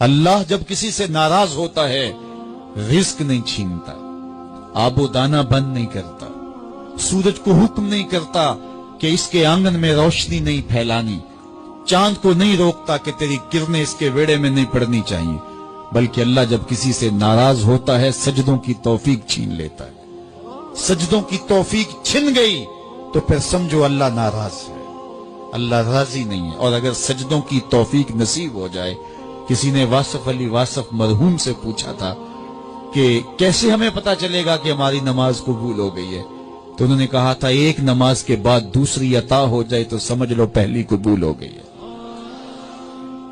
اللہ جب کسی سے ناراض ہوتا ہے رزق نہیں چھینتا، آب و دانہ بند نہیں کرتا، سورج کو حکم نہیں کرتا کہ اس کے آنگن میں روشنی نہیں پھیلانی، چاند کو نہیں روکتا کہ تیری کرنیں اس کے ویڑے میں نہیں پڑنی چاہیے، بلکہ اللہ جب کسی سے ناراض ہوتا ہے سجدوں کی توفیق چھین لیتا ہے۔ سجدوں کی توفیق چھن گئی تو پھر سمجھو اللہ ناراض ہے، اللہ راضی نہیں ہے۔ اور اگر سجدوں کی توفیق نصیب ہو جائے، کسی نے واصف علی واصف مرحوم سے پوچھا تھا کہ کیسے ہمیں پتا چلے گا کہ ہماری نماز قبول ہو گئی ہے، تو انہوں نے کہا تھا ایک نماز کے بعد دوسری عطا ہو جائے تو سمجھ لو پہلی قبول ہو گئی ہے۔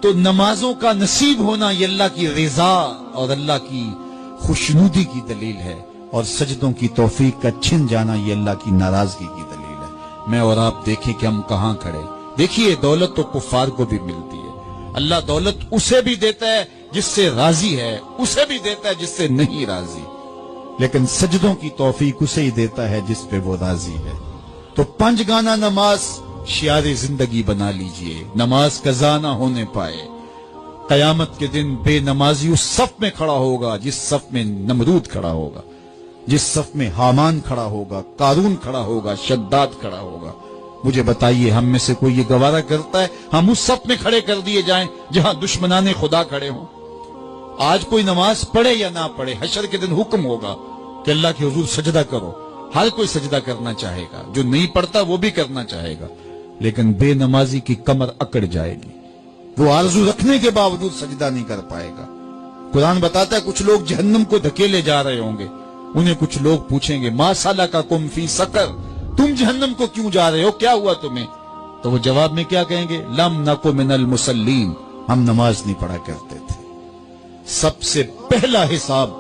تو نمازوں کا نصیب ہونا یہ اللہ کی رضا اور اللہ کی خوشنودی کی دلیل ہے، اور سجدوں کی توفیق کا چھن جانا یہ اللہ کی ناراضگی کی دلیل ہے۔ میں اور آپ دیکھیں کہ ہم کہاں کھڑے۔ دیکھیے دولت تو کفار کو بھی ملتی ہے، اللہ دولت اسے بھی دیتا ہے جس سے راضی ہے، اسے بھی دیتا ہے جس سے نہیں راضی، لیکن سجدوں کی توفیق اسے ہی دیتا ہے جس پہ وہ راضی ہے۔ تو 5 گانا نماز شعار زندگی بنا لیجئے، نماز قضا نہ ہونے پائے۔ قیامت کے دن بے نمازی اس صف میں کھڑا ہوگا جس صف میں نمرود کھڑا ہوگا، جس صف میں حامان کھڑا ہوگا، قارون کھڑا ہوگا، شداد کھڑا ہوگا۔ مجھے بتائیے ہم میں سے کوئی یہ گوارا کرتا ہے ہم اس صف میں کھڑے کر دیے جائیں جہاں دشمنان خدا کھڑے ہوں؟ آج کوئی نماز پڑھے یا نہ پڑھے، حشر کے دن حکم ہوگا کہ اللہ کے حضور سجدہ کرو، ہر کوئی سجدہ کرنا چاہے گا، جو نہیں پڑھتا وہ بھی کرنا چاہے گا، لیکن بے نمازی کی کمر اکڑ جائے گی، وہ آرزو رکھنے کے باوجود سجدہ نہیں کر پائے گا۔ قرآن بتاتا ہے کچھ لوگ جہنم کو دھکیلے جا رہے ہوں گے، انہیں کچھ لوگ پوچھیں گے ما سلککم فی سقر، تم جہنم کو کیوں جا رہے ہو، کیا ہوا تمہیں؟ تو وہ جواب میں کیا کہیں گے؟ لم نک من المصلین، ہم نماز نہیں پڑھا کرتے تھے۔ سب سے پہلا حساب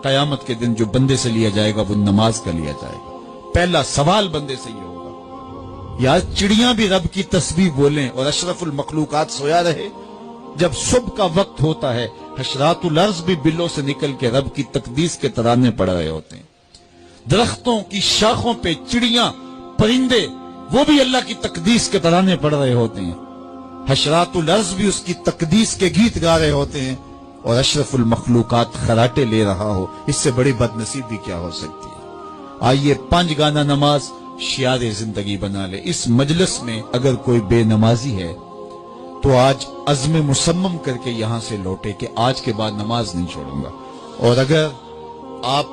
قیامت کے دن جو بندے سے لیا جائے گا وہ نماز کا لیا جائے گا۔ پہلا سوال بندے سے یہ ہوگا۔ یا چڑیاں بھی رب کی تسبیح بولیں اور اشرف المخلوقات سویا رہے، جب صبح کا وقت ہوتا ہے حشرات الارض بھی بلوں سے نکل کے رب کی تقدیس کے ترانے پڑھ رہے ہوتے ہیں، درختوں کی شاخوں پہ چڑیاں پرندے وہ بھی اللہ کی تقدیس کے ترانے پڑھ رہے ہوتے ہیں، حشرات الارض بھی اس کی تقدیس کے گیت گا رہے ہوتے ہیں، اور اشرف المخلوقات خراٹے لے رہا ہو، اس سے بڑی بد نصیبی کیا ہو سکتی ہے؟ آئیے 5 گانا نماز شعار زندگی بنا لے۔ اس مجلس میں اگر کوئی بے نمازی ہے تو آج عزم مصمم کر کے یہاں سے لوٹے کہ آج کے بعد نماز نہیں چھوڑوں گا، اور اگر آپ